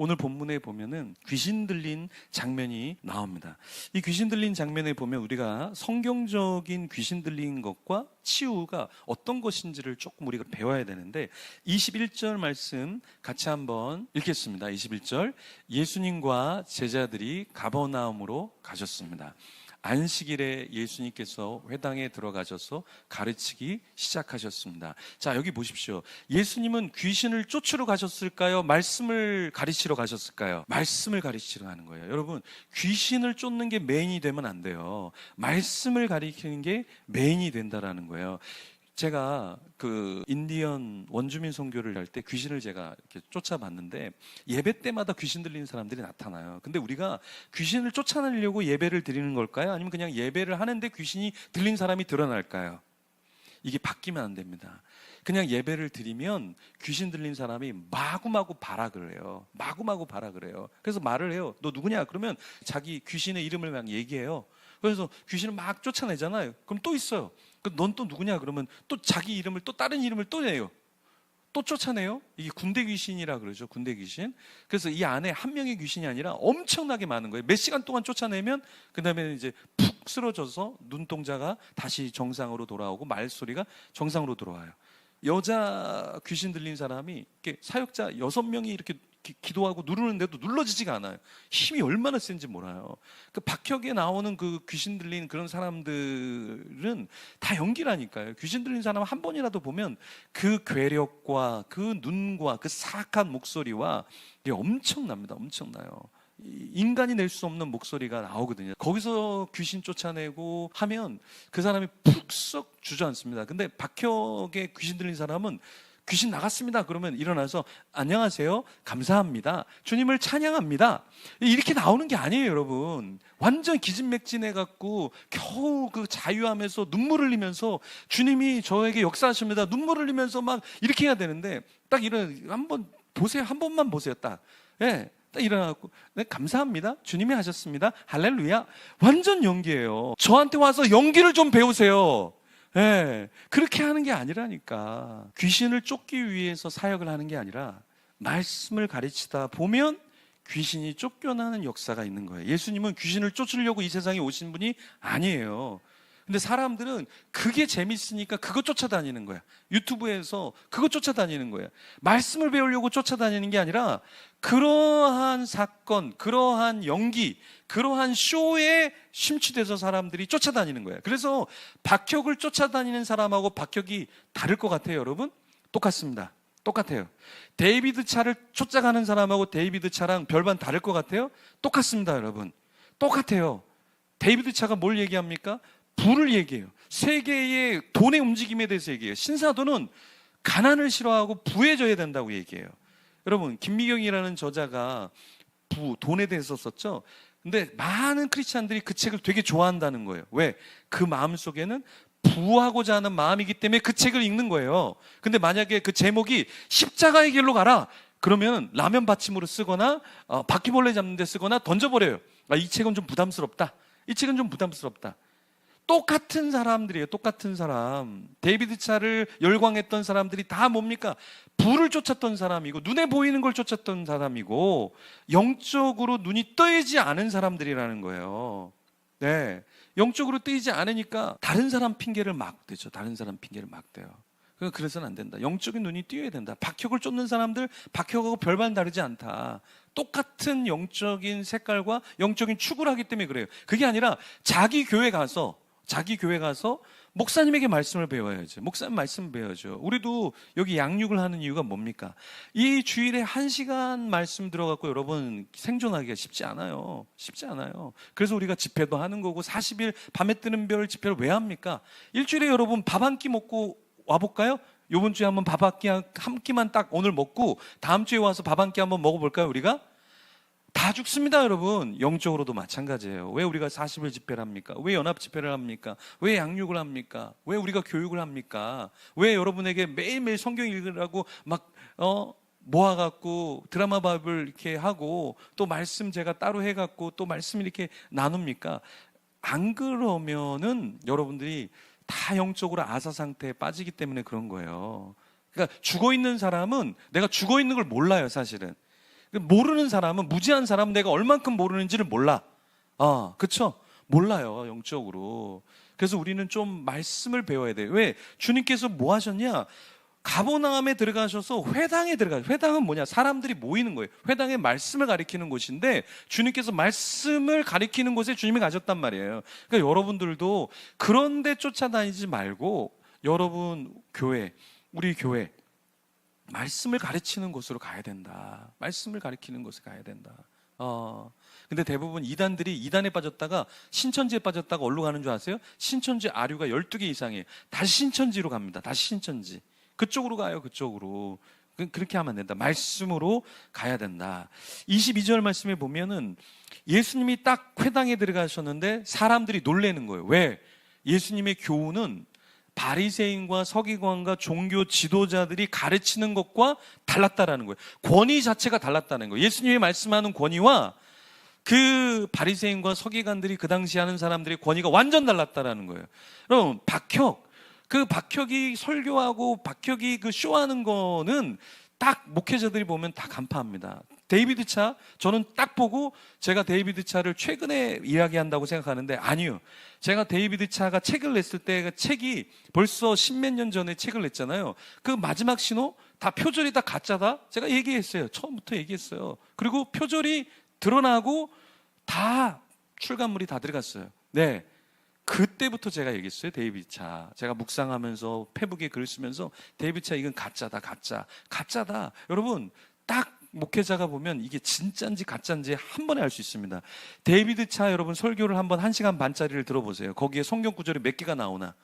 오늘 본문에 보면은 귀신 들린 장면이 나옵니다. 이 귀신 들린 장면에 보면 우리가 성경적인 귀신 들린 것과 치유가 어떤 것인지를 조금 우리가 배워야 되는데 21절 말씀 같이 한번 읽겠습니다. 21절 예수님과 제자들이 가버나움으로 가셨습니다. 안식일에 예수님께서 회당에 들어가셔서 가르치기 시작하셨습니다. 자, 여기 보십시오. 예수님은 귀신을 쫓으러 가셨을까요? 말씀을 가르치러 가셨을까요? 말씀을 가르치러 가는 거예요. 여러분, 귀신을 쫓는 게 메인이 되면 안 돼요. 말씀을 가르치는 게 메인이 된다라는 거예요. 제가 그 인디언 원주민 선교를 할 때 귀신을 제가 이렇게 쫓아봤는데 예배 때마다 귀신 들리는 사람들이 나타나요. 근데 우리가 귀신을 쫓아내려고 예배를 드리는 걸까요? 아니면 그냥 예배를 하는데 귀신이 들린 사람이 드러날까요? 이게 바뀌면 안 됩니다. 그냥 예배를 드리면 귀신 들린 사람이 마구마구 발악을 해요. 마구마구 발악을 해요. 그래서 말을 해요. 너 누구냐? 그러면 자기 귀신의 이름을 막 얘기해요. 그래서 귀신을 막 쫓아내잖아요. 그럼 또 있어요. 넌 또 누구냐? 그러면 또 자기 이름을 또 다른 이름을 또 내요. 또 쫓아내요. 이게 군대 귀신이라 그러죠. 군대 귀신. 그래서 이 안에 한 명의 귀신이 아니라 엄청나게 많은 거예요. 몇 시간 동안 쫓아내면 그 다음에 이제 푹 쓰러져서 눈동자가 다시 정상으로 돌아오고 말소리가 정상으로 돌아와요. 여자 귀신 들린 사람이 이렇게 사역자 6명이 이렇게 기도하고 누르는데도 눌러지지가 않아요. 힘이 얼마나 센지 몰라요. 그 박혁에 나오는 그 귀신 들린 그런 사람들은 다 연기라니까요. 귀신 들린 사람 한 번이라도 보면 그 괴력과 그 눈과 그 사악한 목소리와 이게 엄청납니다. 엄청나요. 인간이 낼 수 없는 목소리가 나오거든요. 거기서 귀신 쫓아내고 하면 그 사람이 푹썩 주저앉습니다. 근데 박혁에 귀신 들린 사람은 귀신 나갔습니다. 그러면 일어나서 안녕하세요. 감사합니다. 주님을 찬양합니다. 이렇게 나오는 게 아니에요, 여러분. 완전 기진맥진해갖고 겨우 그 자유하면서 눈물 흘리면서 주님이 저에게 역사하십니다. 눈물 흘리면서 막 이렇게 해야 되는데 딱 한번 보세요. 한 번만 보세요. 딱. 예. 딱 일어나고 네, 감사합니다. 주님이 하셨습니다. 할렐루야. 완전 연기예요. 저한테 와서 연기를 좀 배우세요. 네, 그렇게 하는 게 아니라니까. 귀신을 쫓기 위해서 사역을 하는 게 아니라 말씀을 가르치다 보면 귀신이 쫓겨나는 역사가 있는 거예요. 예수님은 귀신을 쫓으려고 이 세상에 오신 분이 아니에요. 근데 사람들은 그게 재밌으니까 그거 쫓아다니는 거야. 유튜브에서 그거 쫓아다니는 거야. 말씀을 배우려고 쫓아다니는 게 아니라 그러한 사건, 그러한 연기, 그러한 쇼에 심취돼서 사람들이 쫓아다니는 거예요. 그래서 박혁을 쫓아다니는 사람하고 박혁이 다를 것 같아요, 여러분? 똑같습니다. 똑같아요. 데이비드 차를 쫓아가는 사람하고 데이비드 차랑 별반 다를 것 같아요? 똑같습니다, 여러분. 똑같아요. 데이비드 차가 뭘 얘기합니까? 부를 얘기해요. 세계의 돈의 움직임에 대해서 얘기해요. 신사도는 가난을 싫어하고 부해져야 된다고 얘기해요. 여러분, 김미경이라는 저자가 돈에 대해서 썼죠. 근데 많은 크리스찬들이 그 책을 되게 좋아한다는 거예요. 왜? 그 마음 속에는 부하고자 하는 마음이기 때문에 그 책을 읽는 거예요. 근데 만약에 그 제목이 십자가의 길로 가라, 그러면 라면 받침으로 쓰거나 바퀴벌레 잡는 데 쓰거나 던져버려요. 이 책은 좀 부담스럽다. 이 책은 좀 부담스럽다. 똑같은 사람들이에요. 똑같은 사람. 데이비드 차를 열광했던 사람들이 다 뭡니까? 부를 쫓았던 사람이고 눈에 보이는 걸 쫓았던 사람이고 영적으로 눈이 떠이지 않은 사람들이라는 거예요. 네, 영적으로 뜨이지 않으니까 다른 사람 핑계를 막 대죠. 다른 사람 핑계를 막 대요. 그래서는 안 된다. 영적인 눈이 띄어야 된다. 박혁을 쫓는 사람들, 박혁하고 별반 다르지 않다. 똑같은 영적인 색깔과 영적인 추구를 하기 때문에 그래요. 그게 아니라 자기 교회 가서 목사님에게 말씀을 배워야죠. 목사님 말씀을 배워야죠. 우리도 여기 양육을 하는 이유가 뭡니까? 이 주일에 1시간 말씀 들어갖고 여러분 생존하기가 쉽지 않아요. 쉽지 않아요. 그래서 우리가 집회도 하는 거고 40일 밤에 뜨는 별 집회를 왜 합니까? 일주일에 여러분 밥 한 끼 먹고 와볼까요? 이번 주에 한번 밥 한 끼만 딱 오늘 먹고 다음 주에 와서 밥 한 끼 한번 먹어볼까요? 우리가? 다 죽습니다, 여러분. 영적으로도 마찬가지예요. 왜 우리가 40일 집회를 합니까? 왜 연합 집회를 합니까? 왜 양육을 합니까? 왜 우리가 교육을 합니까? 왜 여러분에게 매일매일 성경 읽으라고 막 모아갖고 드라마 밥을 이렇게 하고 또 말씀 제가 따로 해갖고 또 말씀 이렇게 나눕니까? 안 그러면은 여러분들이 다 영적으로 아사 상태에 빠지기 때문에 그런 거예요. 그러니까 죽어있는 사람은 내가 죽어있는 걸 몰라요, 사실은. 모르는 사람은, 무지한 사람은 내가 얼만큼 모르는지를 몰라. 그쵸? 몰라요, 영적으로. 그래서 우리는 좀 말씀을 배워야 돼요. 왜? 주님께서 뭐 하셨냐? 가버나움에 들어가셔서 회당에 들어가요. 회당은 뭐냐? 사람들이 모이는 거예요. 회당에 말씀을 가리키는 곳인데, 주님께서 말씀을 가리키는 곳에 주님이 가셨단 말이에요. 그러니까 여러분들도 그런 데 쫓아다니지 말고, 여러분 교회, 우리 교회, 말씀을 가르치는 곳으로 가야 된다. 말씀을 가르치는 곳에 가야 된다. 근데 대부분 이단에 빠졌다가 신천지에 빠졌다가 어디로 가는 줄 아세요? 신천지 아류가 12개 이상이에요. 다시 신천지로 갑니다. 다시 신천지. 그쪽으로 가요, 그쪽으로. 그렇게 하면 안 된다. 말씀으로 가야 된다. 22절 말씀에 보면은 예수님이 딱 회당에 들어가셨는데 사람들이 놀라는 거예요. 왜? 예수님의 교훈은 바리새인과 서기관과 종교 지도자들이 가르치는 것과 달랐다라는 거예요. 권위 자체가 달랐다는 거예요. 예수님이 말씀하는 권위와 그 바리새인과 서기관들이 그 당시 하는 사람들의 권위가 완전 달랐다라는 거예요. 그럼 박혁이 설교하고 박혁이 그 쇼하는 거는 딱 목회자들이 보면 다 간파합니다. 데이비드 차, 저는 딱 보고 제가 데이비드 차를 최근에 이야기한다고 생각하는데 아니요. 제가 데이비드 차가 책을 냈을 때 그 책이 벌써 십몇 년 전에 책을 냈잖아요. 그 마지막 신호 다 표절이 다 가짜다. 제가 얘기했어요. 처음부터 얘기했어요. 그리고 표절이 드러나고 다 출간물이 다 들어갔어요. 네. 그때부터 제가 얘기했어요. 데이비드 차. 제가 묵상하면서 페북에 글 쓰면서 데이비드 차 이건 가짜다. 가짜다. 여러분 딱 목회자가 보면 이게 진짜인지 가짜인지 한 번에 알 수 있습니다. 데이비드 차 여러분 설교를 한번 1시간 반짜리를 들어보세요. 거기에 성경 구절이 몇 개가 나오나.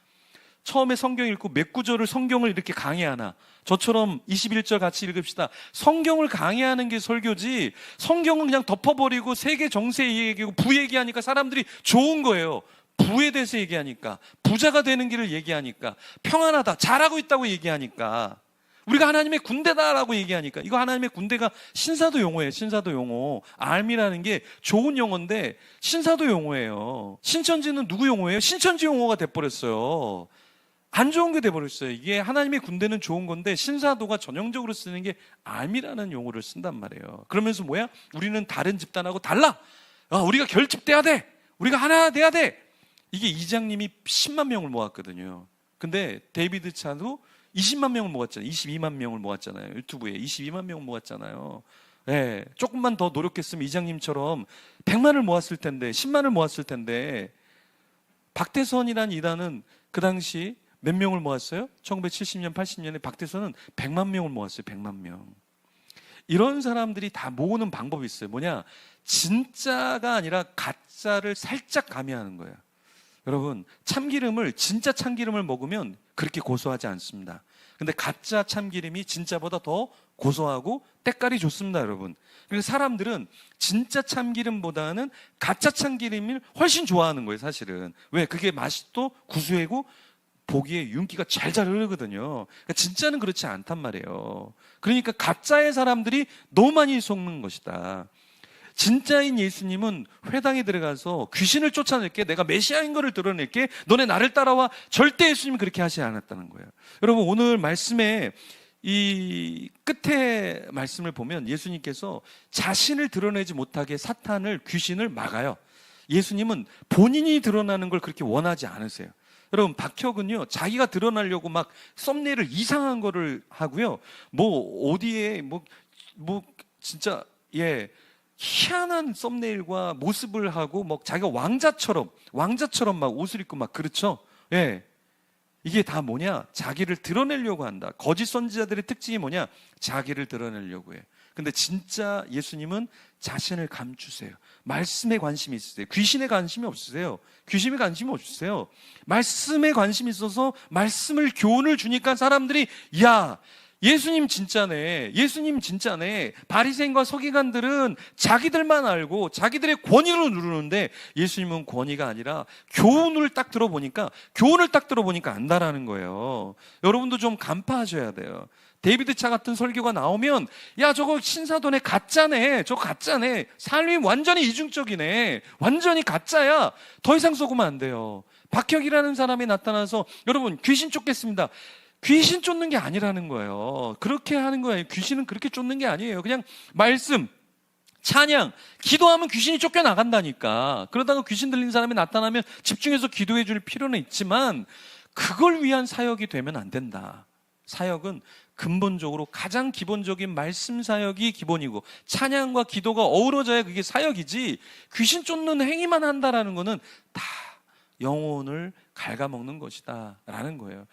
처음에 성경 읽고 몇 구절을 성경을 이렇게 강의하나. 저처럼 21절 같이 읽읍시다. 성경을 강의하는 게 설교지 성경은 그냥 덮어버리고 세계 정세 얘기하고 부 얘기하니까 사람들이 좋은 거예요. 부에 대해서 얘기하니까, 부자가 되는 길을 얘기하니까, 평안하다, 잘하고 있다고 얘기하니까, 우리가 하나님의 군대다라고 얘기하니까. 이거 하나님의 군대가 신사도 용어예요. 신사도 용어. 알미라는 게 좋은 용어인데 신사도 용어예요. 신천지는 누구 용어예요? 신천지 용어가 돼버렸어요. 안 좋은 게 돼버렸어요. 이게 하나님의 군대는 좋은 건데 신사도가 전형적으로 쓰는 게 알미라는 용어를 쓴단 말이에요. 그러면서 뭐야? 우리는 다른 집단하고 달라. 우리가 결집돼야 돼. 우리가 하나 돼야 돼. 이게 이장님이 10만 명을 모았거든요. 근데 데이비드 차도 20만 명을 모았잖아요. 22만 명을 모았잖아요. 유튜브에 22만 명을 모았잖아요. 네, 조금만 더 노력했으면 이장님처럼 100만을 모았을 텐데, 10만을 모았을 텐데. 박대선이란 이단은 그 당시 몇 명을 모았어요? 1970년, 80년에 박대선은 100만 명을 모았어요. 100만 명. 이런 사람들이 다 모으는 방법이 있어요. 뭐냐? 진짜가 아니라 가짜를 살짝 가미하는 거예요. 여러분, 진짜 참기름을 먹으면 그렇게 고소하지 않습니다. 근데 가짜 참기름이 진짜보다 더 고소하고 때깔이 좋습니다, 여러분. 그래서 사람들은 진짜 참기름보다는 가짜 참기름을 훨씬 좋아하는 거예요, 사실은. 왜? 그게 맛이 또 구수하고 보기에 윤기가 잘잘 흐르거든요. 그러니까 진짜는 그렇지 않단 말이에요. 그러니까 가짜의 사람들이 너무 많이 속는 것이다. 진짜인 예수님은 회당에 들어가서 귀신을 쫓아낼게, 내가 메시아인 거를 드러낼게, 너네 나를 따라와. 절대 예수님은 그렇게 하지 않았다는 거예요. 여러분, 오늘 말씀에 이 끝에 말씀을 보면 예수님께서 자신을 드러내지 못하게 귀신을 막아요. 예수님은 본인이 드러나는 걸 그렇게 원하지 않으세요. 여러분, 박혁은요, 자기가 드러나려고 막 썸네일을 이상한 거를 하고요, 어디에 진짜 희한한 썸네일과 모습을 하고 자기가 왕자처럼 막 옷을 입고 막 그렇죠. 이게 다 뭐냐? 자기를 드러내려고 한다. 거짓 선지자들의 특징이 뭐냐? 자기를 드러내려고 해. 근데 진짜 예수님은 자신을 감추세요. 말씀에 관심이 있으세요. 귀신에 관심이 없으세요. 귀신에 관심이 없으세요. 말씀에 관심이 있어서 말씀을 교훈을 주니까 사람들이 예수님 진짜네. 바리새인과 서기관들은 자기들만 알고 자기들의 권위로 누르는데 예수님은 권위가 아니라 교훈을 딱 들어보니까 안다라는 거예요. 여러분도 좀 간파하셔야 돼요. 데이비드 차 같은 설교가 나오면 저거 신사돈의 가짜네. 삶이 완전히 이중적이네. 완전히 가짜야. 더 이상 속으면 안 돼요. 박혁이라는 사람이 나타나서 여러분 귀신 쫓겠습니다. 귀신 쫓는 게 아니라는 거예요. 그렇게 하는 거예요. 귀신은 그렇게 쫓는 게 아니에요. 그냥 말씀, 찬양, 기도하면 귀신이 쫓겨나간다니까. 그러다가 귀신 들린 사람이 나타나면 집중해서 기도해 줄 필요는 있지만 그걸 위한 사역이 되면 안 된다. 사역은 근본적으로 가장 기본적인 말씀 사역이 기본이고 찬양과 기도가 어우러져야 그게 사역이지, 귀신 쫓는 행위만 한다라는 거는 다 영혼을 갉아먹는 것이다 라는 거예요.